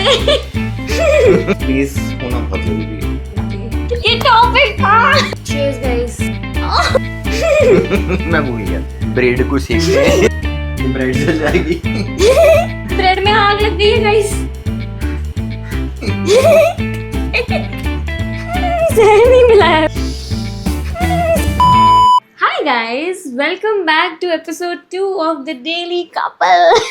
अरे प्लीज होना बहुत जरूरी है। ये टॉपिक था। Cheers guys. मैं भूल गया ब्रेड को सेकते ब्रेड जल जाएगी। ब्रेड में आग लग गई है गाइस। जहर नहीं मिला है। Hi guys, welcome back to episode 2 of the Daily Couple.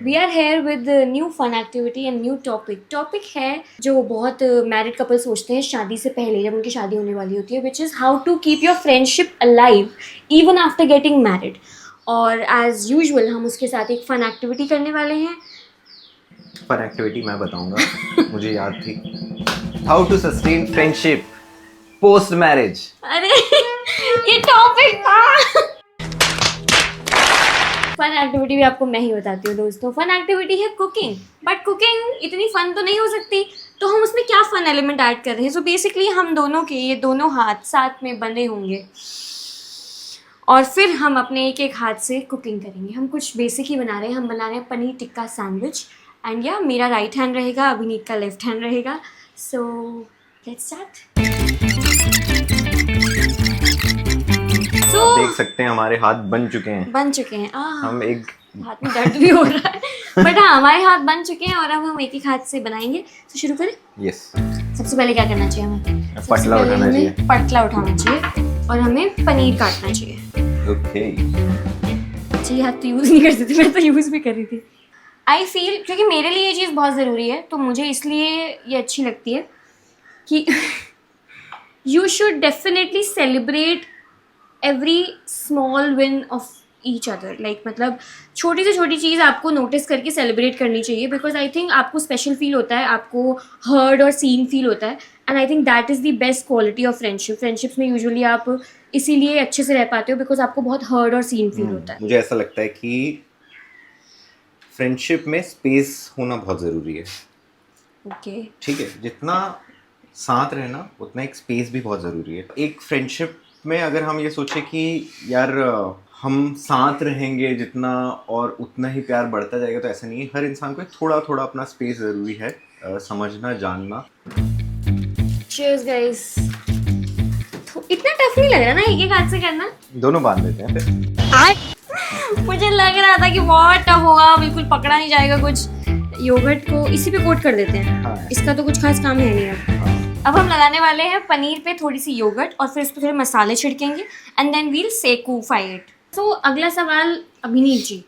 We are here with a new fun activity and new topic. Topic है जो बहुत मैरिड कपल सोचते हैं शादी से पहले जब उनकी शादी होने वाली होती है, which is how to keep your friendship alive even after getting married. और as usual हम उसके साथ एक फन एक्टिविटी करने वाले हैं. फन एक्टिविटी मैं बताऊंगा, मुझे याद थी। How to sustain friendship post marriage. अरे ये टॉपिक था। फन एक्टिविटी भी आपको मैं ही बताती हूँ दोस्तों। फन एक्टिविटी है कुकिंग, बट कुकिंग इतनी फन तो नहीं हो सकती, तो हम उसमें क्या फन एलिमेंट ऐड कर रहे हैं। सो बेसिकली हम दोनों के ये दोनों हाथ साथ में बंधे होंगे और फिर हम अपने एक एक हाथ से कुकिंग करेंगे। हम कुछ बेसिक ही बना रहे हैं। हम बना रहे हैं पनीर टिक्का सैंडविच एंड या मेरा राइट हैंड रहेगा, अभिनीत का लेफ्ट हैंड रहेगा। So let's start. देख सकते हैं हमारे हाथ बन चुके हैं। हम एक हाथ में दर्द भी हो रहा है बट हाँ हमारे हाथ बन चुके हैं और अब हम एक एक हाथ से बनाएंगे। तो शुरू करें। यस। सबसे पहले क्या करना चाहिए हमें? पटला उठाना चाहिए। पटला उठाना चाहिए और हमें पनीर काटना चाहिए। ओके। जी हाथ तो यूज़ नहीं कर सकती, मैं तो यूज़ भी कर रही थी। आई फील क्योंकि मेरे लिए ये चीज़ बहुत ज़रूरी है तो मुझे इसलिए ये अच्छी लगती है कि you should definitely celebrate every small win of each other. Like मतलब छोटी से छोटी चीज़ आपको नोटिस करके सेलिब्रेट करनी चाहिए, बिकॉज आई थिंक आपको स्पेशल फील होता है, आपको हर्ड और सीन फील होता है, and I think that is the best quality of friendship. Friendships में यूजुअली आप इसीलिए अच्छे से रह पाते हो बिकॉज आपको बहुत हर्ड और सीन फील होता है। मुझे ऐसा लगता है कि फ्रेंडशिप में स्पेस होना बहुत ज़रूरी है। ओके ठीक है, जितना साथ रहना उतना एक स्पेस भी बहुत ज़रूरी है। एक फ्रेंडशिप में अगर हम ये सोचें कि यार हम साथ रहेंगे जितना और उतना ही प्यार बढ़ता जाएगा, तो ऐसा नहीं है। हर इंसान को थोड़ा थोड़ा अपना स्पेस ज़रूरी है, समझना जानना। Cheers guys. इतना टफ नहीं लग रहा ना एक एक हाथ से करना? दोनों बांध देते हैं फिर। मुझे लग रहा था कि बहुत टफ होगा, बिल्कुल पकड़ा नहीं जाएगा कुछ। योगर्ट को इसी पे कोट कर देते हैं। हाँ। इसका तो कुछ खास काम है नहीं अब। अब हम लगाने वाले हैं पनीर पे थोड़ी सी योगर्ट और फिर उस पर थोड़े मसाले छिड़केंगे एंड देन वील सेकूफाई इट। तो अगला सवाल अभिनीत जी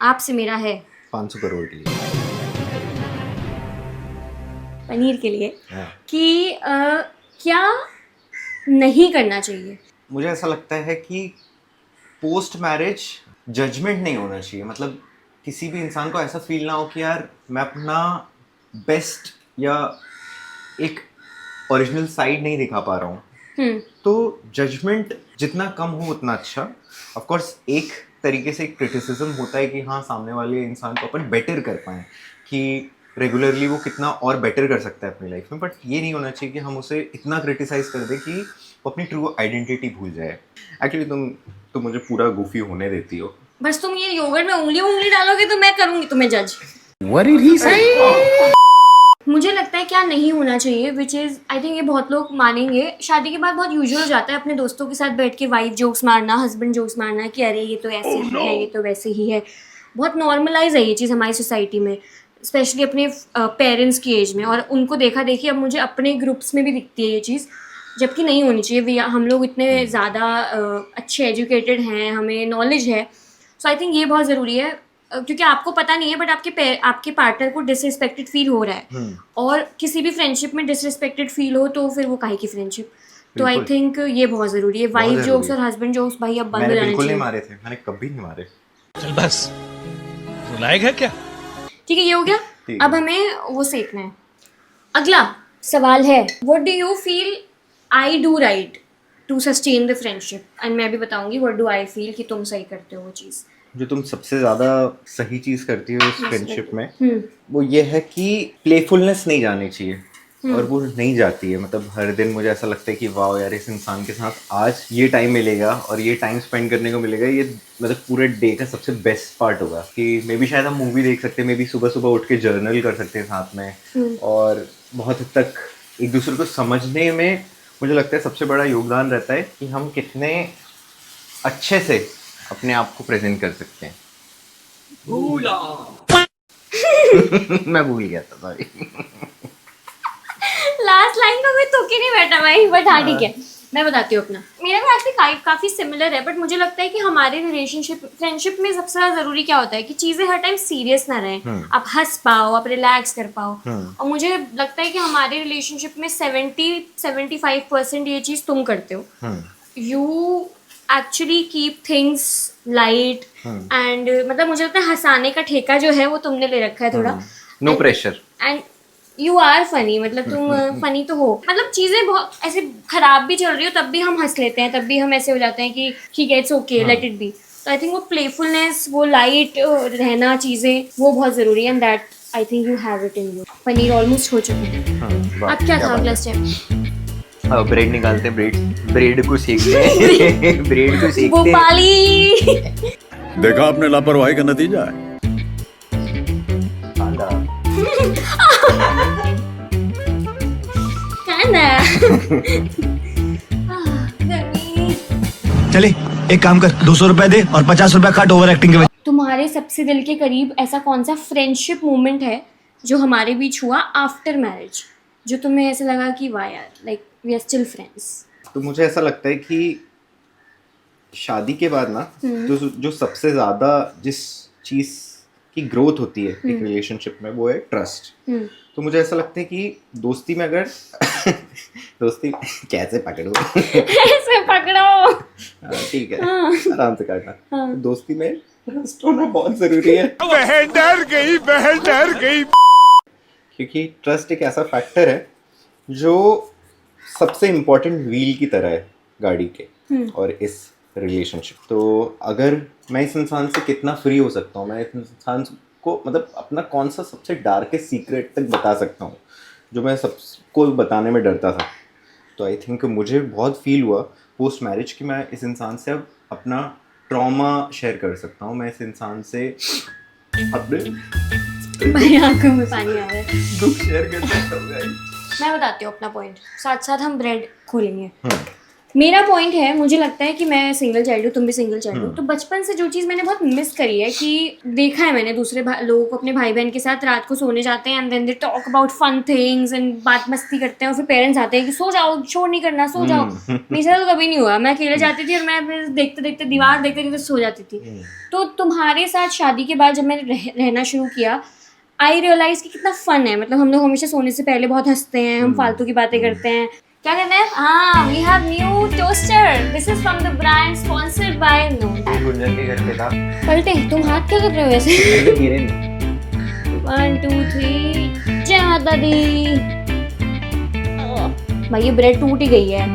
आपसे मेरा है 500 करोड़ के लिए, पनीर के लिए हाँ। कि क्या नहीं करना चाहिए? मुझे ऐसा लगता है कि पोस्ट मैरिज जजमेंट नहीं होना चाहिए। मतलब किसी भी इंसान को ऐसा फील ना हो कि यार मैं अपना बेस्ट या एक ओरिजिनल साइड नहीं दिखा पा रहा हूँ। तो जजमेंट जितना कम हो उतना अच्छा। ऑफ कोर्स एक तरीके से एक क्रिटिसिज्म होता है कि हाँ सामने वाले इंसान को अपन बेटर कर पाएँ, कि रेगुलरली वो कितना और बेटर कर सकता है अपनी लाइफ में। बट ये नहीं होना चाहिए कि हम उसे इतना क्रिटिसाइज कर दें कि वो अपनी ट्रू आइडेंटिटी भूल जाए। एक्चुअली तुम मुझे पूरा गुफी होने देती हो। बस तुम ये योगर्ट में उंगली डालोगे तो मैं करूँगी तुम्हें जज। What did he say? मुझे लगता है क्या नहीं होना चाहिए, विच इज़ आई थिंक ये बहुत लोग मानेंगे, शादी के बाद बहुत यूजुअल हो जाता है अपने दोस्तों के साथ बैठ के वाइफ जोक्स मारना, हस्बैंड जोक्स मारना कि अरे ये तो ऐसे ही है, ये तो वैसे ही है। बहुत नॉर्मलाइज है ये चीज़ हमारी सोसाइटी में, स्पेशली अपने पेरेंट्स की एज में। और उनको देखा देखी अब मुझे अपने ग्रुप्स में भी दिखती है ये चीज़, जबकि नहीं होनी चाहिए। हम लोग इतने ज़्यादा अच्छे एजुकेटेड हैं, हमें नॉलेज है। सो आई थिंक ये बहुत ज़रूरी है, क्योंकि आपको पता नहीं है बट आपके पार्टनर को डिसरिस्पेक्टेड फील हो रहा है, और किसी भी फ्रेंडशिप में डिसरिस्पेक्टेड फील हो तो फिर वो काहे की फ्रेंडशिप। तो आई थिंक ये बहुत ज़रूरी है। वाइफ जोक्स और हस्बैंड जोक्स भाई अब बंद हो जाने बिल्कुल चाहिए। नहीं मारे थे, मैंने कभी नहीं मारे। चल बस, तू लायक है क्या? ठीक है, ये हो गया। अब हमें वो सेकना है। अगला सवाल है, what do you feel I do right to sustain the friendship? And मैं भी बताऊंगी व्हाट डू आई फील कि तुम सही करते हो वो चीज़। जो तुम सबसे ज़्यादा सही चीज़ करती हो इस फ्रेंडशिप में, वो ये है कि प्लेफुलनेस नहीं जानी चाहिए। और वो नहीं जाती है। मतलब हर दिन मुझे ऐसा लगता है कि वाह यार, इस इंसान के साथ आज ये टाइम मिलेगा और ये टाइम स्पेंड करने को मिलेगा, ये मतलब पूरे डे का सबसे बेस्ट पार्ट होगा। कि मे बी शायद हम मूवी देख सकते हैं, मे बी सुबह सुबह उठ के जर्नल कर सकते हैं साथ में, और बहुत हद तक एक दूसरे को समझने में मुझे लगता है सबसे बड़ा योगदान रहता है कि हम कितने अच्छे से अपने आप को प्रेजेंट कर सकते हैं। मैं भूल गया था, सॉरी। लास्ट लाइन का कोई तुक ही नहीं बैठा भाई, बट हाँ ठीक है, मैं बताती हूँ अपना। मेरा भी एक्चुअली काफी सिमिलर है, बट मुझे लगता है कि हमारे रिलेशनशिप फ्रेंडशिप में सबसे ज्यादा जरूरी क्या होता है कि चीजें हर टाइम सीरियस ना रहें, आप हंस पाओ, आप रिलैक्स कर पाओ। और मुझे लगता है कि हमारे रिलेशनशिप में 70-75% ये चीज तुम करते हो। You actually keep things light and मतलब मुझे लगता है हंसाने का ठेका जो है वो तुमने ले रखा है थोड़ा। No pressure. And you are funny, मतलब तुम फनी तो हो, मतलब चीजें बहुत ऐसे खराब भी चल रही हो तब भी हम हंस लेते हैं, तब भी हम ऐसे हो जाते हैं कि ठीक है, it's okay, let it be. तो आई थिंक वो प्लेफुलनेस, वो लाइट रहना, चीजें वो बहुत जरूरी है, and that I think you have it in you. Paneer almost हो चुके हैं। अब क्या था अगला स्टेप? ब्रेड निकालते हैं, ब्रेड को सेकते हैं। ब्रेड को सेकते हैं। भोपाली। देखा आपने लापरवाही का नतीजा है। चले एक काम कर, 200 रुपए दे और 50 रुपए काट ओवर एक्टिंग के। तुम्हारे सबसे दिल के करीब ऐसा कौन सा फ्रेंडशिप मोमेंट है जो हमारे बीच हुआ आफ्टर मैरिज, जो तुम्हें ऐसा लगा कि वाह यार, like we are still friends? तो मुझे ऐसा लगता है कि शादी के बाद ना, तो जो सबसे ज्यादा जिस चीज की ग्रोथ होती है एक रिलेशनशिप में, वो है ट्रस्ट। तो मुझे ऐसा लगता है कि दोस्ती में अगर दोस्ती कैसे पकड़ो ऐसे पकड़ो, ठीक है, आराम से काटना। दोस्ती में ट्रस्ट होना बहुत जरूरी है। बहन डर गई। क्योंकि ट्रस्ट एक ऐसा फैक्टर है जो सबसे इम्पोर्टेंट व्हील की तरह है गाड़ी के और इस रिलेशनशिप। तो अगर मैं इस इंसान से कितना फ्री हो सकता हूँ, मैं इस इंसान को मतलब अपना कौन सा सबसे डार्केस्ट सीक्रेट तक बता सकता हूँ जो मैं सबको बताने में डरता था, तो आई थिंक मुझे बहुत फील हुआ पोस्ट मैरिज कि मैं इस इंसान से अब अपना ट्रॉमा शेयर कर सकता हूँ। मैं इस इंसान से अपने मेरी आंखों में पानी आ रहा है, दुख शेयर कर सकता हूँ। मैं बताती हूँ अपना पॉइंट, साथ साथ हम ब्रेड खोलेंगे। मेरा पॉइंट है, मुझे लगता है कि मैं सिंगल चाइल्ड हूँ, तुम भी सिंगल चाइल्ड हो, तो बचपन से जो चीज़ मैंने बहुत मिस करी है कि देखा है मैंने दूसरे लोगों को अपने भाई बहन के साथ रात को सोने जाते हैं and then they talk about fun things and बात मस्ती करते हैं, और फिर पेरेंट्स आते हैं कि सो जाओ, शोर नहीं करना, सो जाओ। मेरे साथ तो कभी नहीं हुआ, मैं अकेले जाती थी और मैं देखते देखते दीवार देखते देखते सो जाती थी। तो तुम्हारे साथ शादी के बाद जब मैंने रहना शुरू किया, आई रियलाइज कि कितना फन है। मतलब हम लोग हमेशा सोने से पहले बहुत हंसते हैं, हम फालतू की बातें करते हैं। क्या कहते हैं? हाँ, we have new toaster, this is from the brand sponsored by no. Gunjan के घर पे था। पलटे, तुम हाथ क्या कर रहे हो ऐसे? मेरे नहीं। 1 2 3 जय माता दी। भाई ये ब्रेड टूट ही गई है।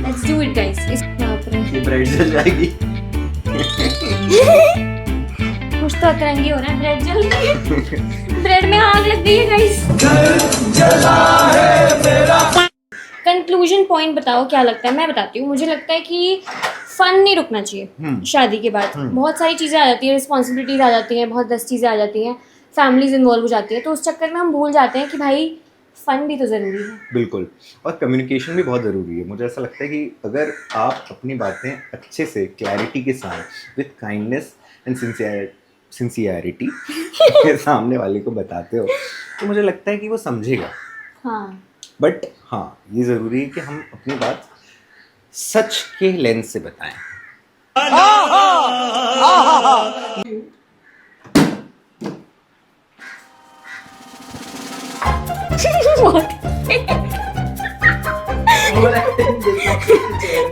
Let's do it guys. इस बाप रे, ये ब्रेड जल जाएगी। कुछ तो अतरंगी हो रहा है, ब्रेड जल रही है। ब्रेड में आग लग गई है गाइस। कंक्लूजन पॉइंट बताओ, क्या लगता है? मैं बताती हूँ। मुझे लगता है कि फन नहीं रुकना चाहिए शादी के बाद। बहुत सारी चीज़ें आ जाती हैं, रिस्पॉन्सिबिलिटीज आ जाती हैं, बहुत 10 चीज़ें आ जाती हैं, फैमिलीज इन्वॉल्व हो जाती है, तो उस चक्कर में हम भूल जाते हैं कि भाई फन भी तो ज़रूरी है। बिल्कुल, और कम्युनिकेशन भी बहुत ज़रूरी है। मुझे ऐसा लगता है कि अगर आप अपनी बातें अच्छे से क्लैरिटी के साथ विद काइंडनेस एंड सिंसियरिटी सामने वाले को बताते हो, तो मुझे लगता है कि वो समझेगा। हाँ, बट हाँ, ये ज़रूरी है कि हम अपनी बात सच के लेंस से बताएं।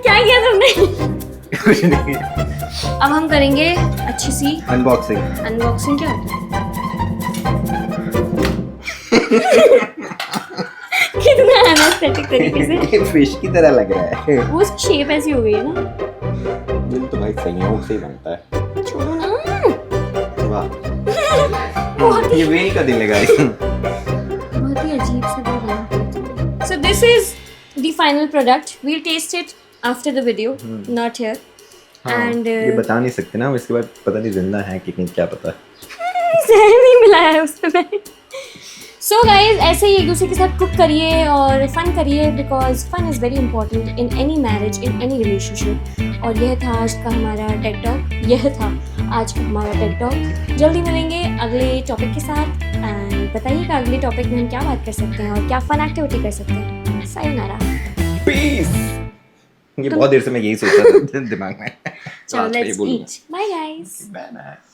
क्या किया तुमने? कुछ नहीं। अब हम करेंगे अच्छी सी अनबॉक्सिंग। अनबॉक्सिंग। क्या होता है? कितना एस्थेटिक तरीके से फिश की तरह लग रहा है। वो उसकी शेप ऐसी हो गई है ना। दिल तो भाई संयोग से ही बनता है। छोड़ो ना। वाह, ये वेल का दिल है गाइस। बहुत ही अजीब सा दिल है। this is the final product. We'll taste it after the video, not here. And ये बता नहीं सकते ना, इसके बाद पता नहीं जिंदा है कि नहीं, क्या पता। जहर नहीं मिलाया है उसमें। सो गाइज, ऐसे ही एक दूसरे के साथ कुक करिए और फन करिए, because fun is very important in any marriage, in any relationship. और यह था आज का हमारा टेक टॉक, यह था आज का हमारा टेक टॉक। जल्दी मिलेंगे अगले टॉपिक के साथ। एंड बताइएगा अगले टॉपिक में हम क्या बात कर सकते हैं और क्या फन एक्टिविटी कर सकते हैं। सायोनारा। पीस। ये बहुत देर से मैं यही सोच रहा था दिमाग में। चलो रात को ये लेट्स बोलूंगा। Eat. Bye guys. Bye, bye.